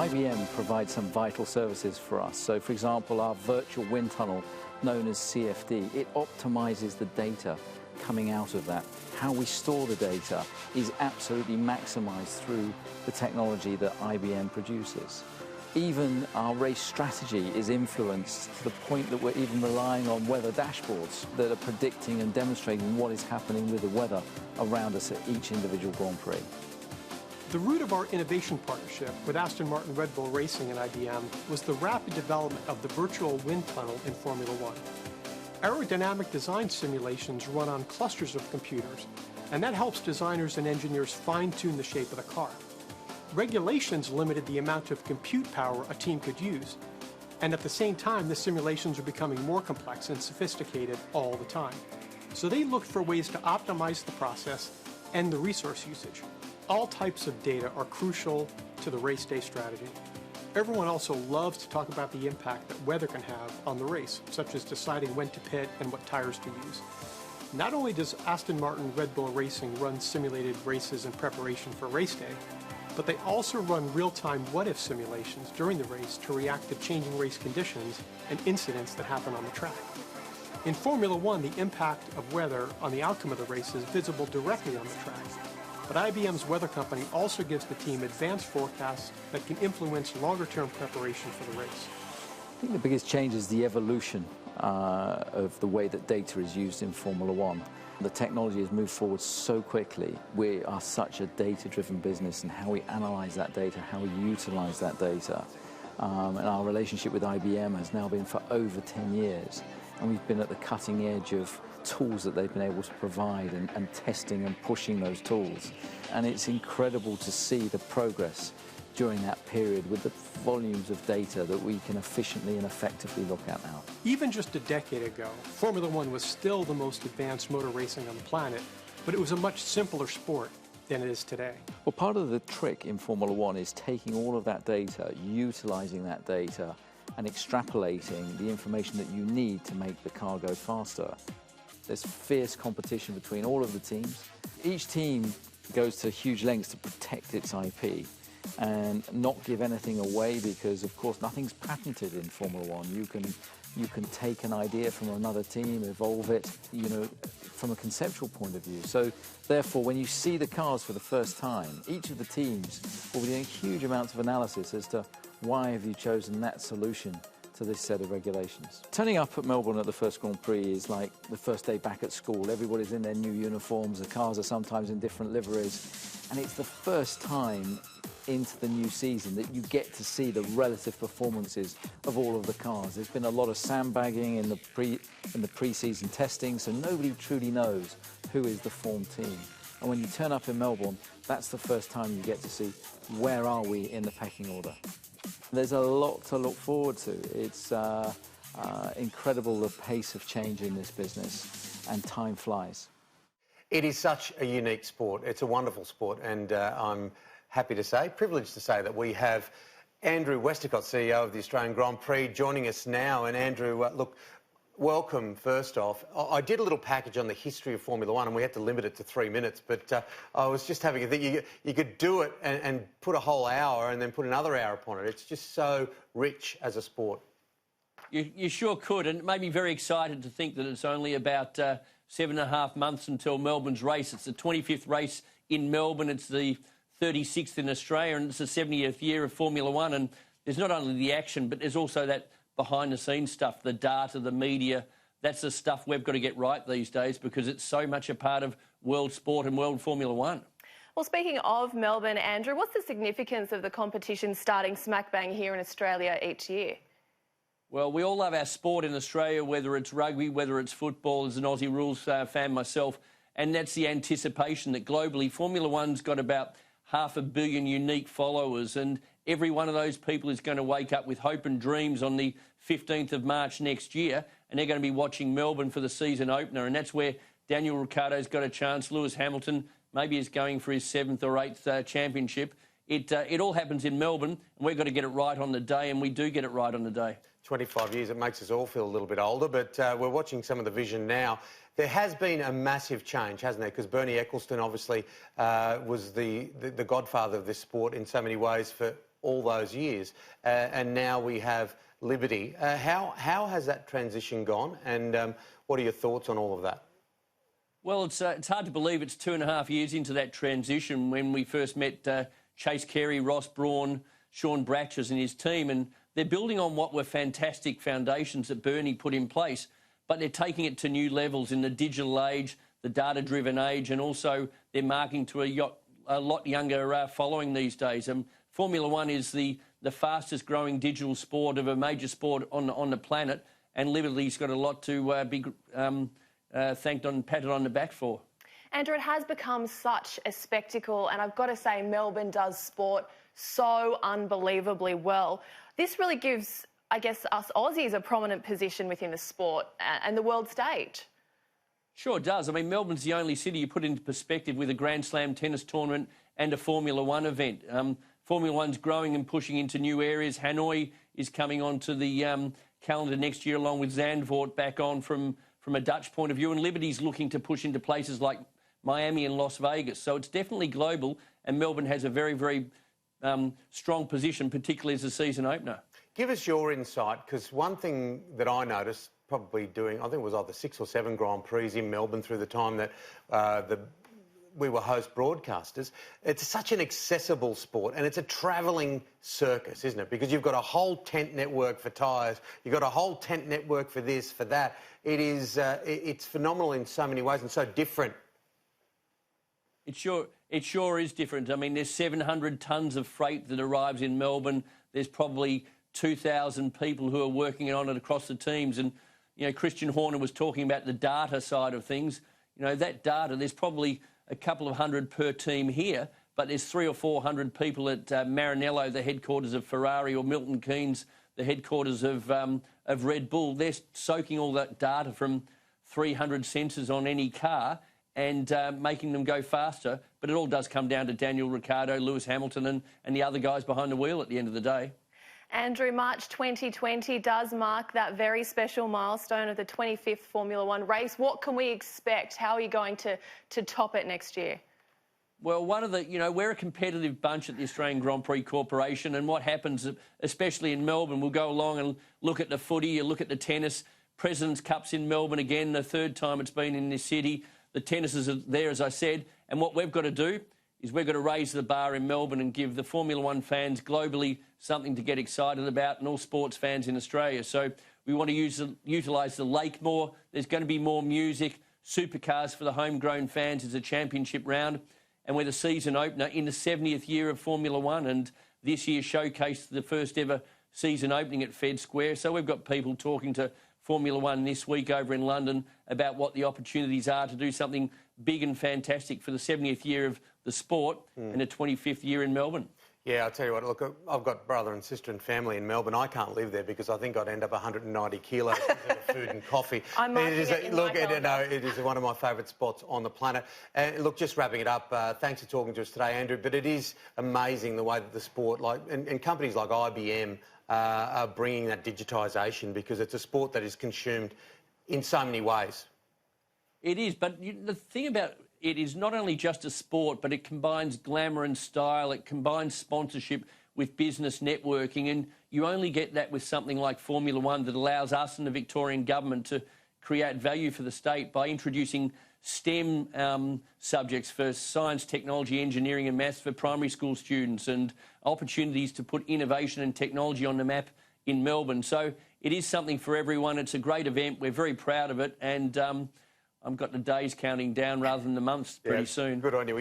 IBM provides some vital services for us. So, for example, our virtual wind tunnel, known as CFD, it optimizes the data coming out of that. How we store the data is absolutely maximized through the technology that IBM produces. Even our race strategy is influenced to the point that we're even relying on weather dashboards that are predicting and demonstrating what is happening with the weather around us at each individual Grand Prix. The root of our innovation partnership with Aston Martin, Red Bull Racing and IBM was the rapid development of the virtual wind tunnel in Formula One. Aerodynamic design simulations run on clusters of computers, and that helps designers and engineers fine-tune the shape of the car. Regulations limited the amount of compute power a team could use, and at the same time, the simulations are becoming more complex and sophisticated all the time. So they looked for ways to optimize the process and the resource usage. All types of data are crucial to the race day strategy. Everyone also loves to talk about the impact that weather can have on the race, such as deciding when to pit and what tires to use. Not only does Aston Martin Red Bull Racing run simulated races in preparation for race day, but they also run real-time what-if simulations during the race to react to changing race conditions and incidents that happen on the track. In Formula One, the impact of weather on the outcome of the race is visible directly on the track. But IBM's weather company also gives the team advanced forecasts that can influence longer-term preparation for the race. I think the biggest change is the evolution of the way that data is used in Formula One. The technology has moved forward so quickly. We are such a data-driven business, and how we analyze that data, how we utilize that data. And our relationship with IBM has now been for over 10 years. And we've been at the cutting edge of tools that they've been able to provide and testing and pushing those tools. And it's incredible to see the progress during that period with the volumes of data that we can efficiently and effectively look at now. Even just a decade ago, Formula One was still the most advanced motor racing on the planet, but it was a much simpler sport than it is today. Well, part of the trick in Formula One is taking all of that data, utilizing that data, and extrapolating the information that you need to make the car go faster. There's fierce competition between all of the teams. Each team goes to huge lengths to protect its IP and not give anything away, because of course nothing's patented in Formula One. You can take an idea from another team, evolve it, from a conceptual point of view. So therefore, when you see the cars for the first time, each of the teams will be doing huge amounts of analysis as to why have you chosen that solution to this set of regulations. Turning up at Melbourne at the first Grand Prix is like the first day back at school. Everybody's in their new uniforms, the cars are sometimes in different liveries, and it's the first time into the new season that you get to see the relative performances of all of the cars. There's been a lot of sandbagging in the pre-season testing, so nobody truly knows who is the form team. And when you turn up in Melbourne, that's the first time you get to see where are we in the pecking order. There's a lot to look forward to. It's incredible, the pace of change in this business, and time flies. It is such a unique sport. It's a wonderful sport, and I'm happy to say, privileged to say, that we have Andrew Westacott, CEO of the Australian Grand Prix, joining us now. And Andrew, look, welcome first off. I did a little package on the history of Formula One, and we had to limit it to 3 minutes, but I was just having a think, you could do it and put a whole hour and then put another hour upon it. It's just so rich as a sport. You sure could, and it made me very excited to think that it's only about 7.5 months until Melbourne's race. It's the 25th race in Melbourne. It's the 36th in Australia, and it's the 70th year of Formula One. And there's not only the action, but there's also that behind-the-scenes stuff, the data, the media. That's the stuff we've got to get right these days, because it's so much a part of world sport and world Formula One. Well, speaking of Melbourne, Andrew, what's the significance of the competition starting smack bang here in Australia each year? Well, we all love our sport in Australia, whether it's rugby, whether it's football. As an Aussie rules fan myself, and that's the anticipation that globally Formula One's got about 500 million unique followers, and every one of those people is going to wake up with hope and dreams on the 15th of March next year, and they're going to be watching Melbourne for the season opener, and that's where Daniel Ricciardo's got a chance. Lewis Hamilton maybe is going for his 7th or 8th championship. It all happens in Melbourne, and we've got to get it right on the day, and we do get it right on the day. 25 years, it makes us all feel a little bit older, but we're watching some of the vision now. There has been a massive change, hasn't there? Because Bernie Ecclestone obviously was the godfather of this sport in so many ways for all those years, and now we have Liberty. How has that transition gone, and what are your thoughts on all of that? Well, it's hard to believe it's 2.5 years into that transition when we first met Chase Carey, Ross Brawn, Sean Bratches and his team, and they're building on what were fantastic foundations that Bernie put in place, but they're taking it to new levels in the digital age, the data-driven age, and also they're marketing to a lot younger following these days. Formula One is the fastest growing digital sport of a major sport on the planet, and Liberty's got a lot to be thanked and patted on the back for. Andrew, it has become such a spectacle, and I've got to say Melbourne does sport so unbelievably well. This really gives, I guess, us Aussies a prominent position within the sport and the world stage. Sure does. I mean, Melbourne's the only city you put into perspective with a Grand Slam tennis tournament and a Formula One event. Formula One's growing and pushing into new areas. Hanoi is coming onto the calendar next year, along with Zandvoort back on from a Dutch point of view. And Liberty's looking to push into places like Miami and Las Vegas. So it's definitely global, and Melbourne has a very, very strong position, particularly as a season opener. Give us your insight, because one thing that I noticed, probably doing, I think it was either 6 or 7 Grand Prix in Melbourne through the time that we were host broadcasters. It's such an accessible sport, and it's a travelling circus, isn't it? Because you've got a whole tent network for tyres, you've got a whole tent network for this, for that. It is, it's phenomenal in so many ways and so different. It sure is different. I mean, there's 700 tonnes of freight that arrives in Melbourne. There's probably 2,000 people who are working on it across the teams. And, you know, Christian Horner was talking about the data side of things. You know, that data, there's probably a couple of hundred per team here, but there's 300 or 400 people at Maranello, the headquarters of Ferrari, or Milton Keynes, the headquarters of Red Bull. They're soaking all that data from 300 sensors on any car and making them go faster. But it all does come down to Daniel Ricciardo, Lewis Hamilton and the other guys behind the wheel at the end of the day. Andrew, March 2020 does mark that very special milestone of the 25th Formula One race. What can we expect? How are you going to top it next year? Well, we're a competitive bunch at the Australian Grand Prix Corporation, and what happens, especially in Melbourne, we'll go along and look at the footy, you look at the tennis. President's Cup's in Melbourne again, the 3rd time it's been in this city. The tennis is there, as I said, and what we've got to do is we've got to raise the bar in Melbourne and give the Formula One fans globally something to get excited about, and all sports fans in Australia. So we want to utilise the lake more. There's going to be more music. Supercars for the homegrown fans is a championship round, and we're the season opener in the 70th year of Formula One, and this year showcased the first ever season opening at Fed Square. So we've got people talking to Formula One this week over in London about what the opportunities are to do something big and fantastic for the 70th year of the sport and the 25th year in Melbourne. Yeah, I'll tell you what, look, I've got brother and sister and family in Melbourne. I can't live there because I think I'd end up 190 kilos of food and coffee. It is one of my favourite spots on the planet. And look, just wrapping it up, thanks for talking to us today, Andrew, but it is amazing the way that the sport, and companies like IBM are bringing that digitisation, because it's a sport that is consumed in so many ways. It is, but the thing about it is not only just a sport, but it combines glamour and style. It combines sponsorship with business networking, and you only get that with something like Formula One that allows us and the Victorian government to create value for the state by introducing STEM subjects for science, technology, engineering and maths for primary school students, and opportunities to put innovation and technology on the map in Melbourne. So it is something for everyone. It's a great event. We're very proud of it, and I've got the days counting down rather than the months pretty soon. Good on you.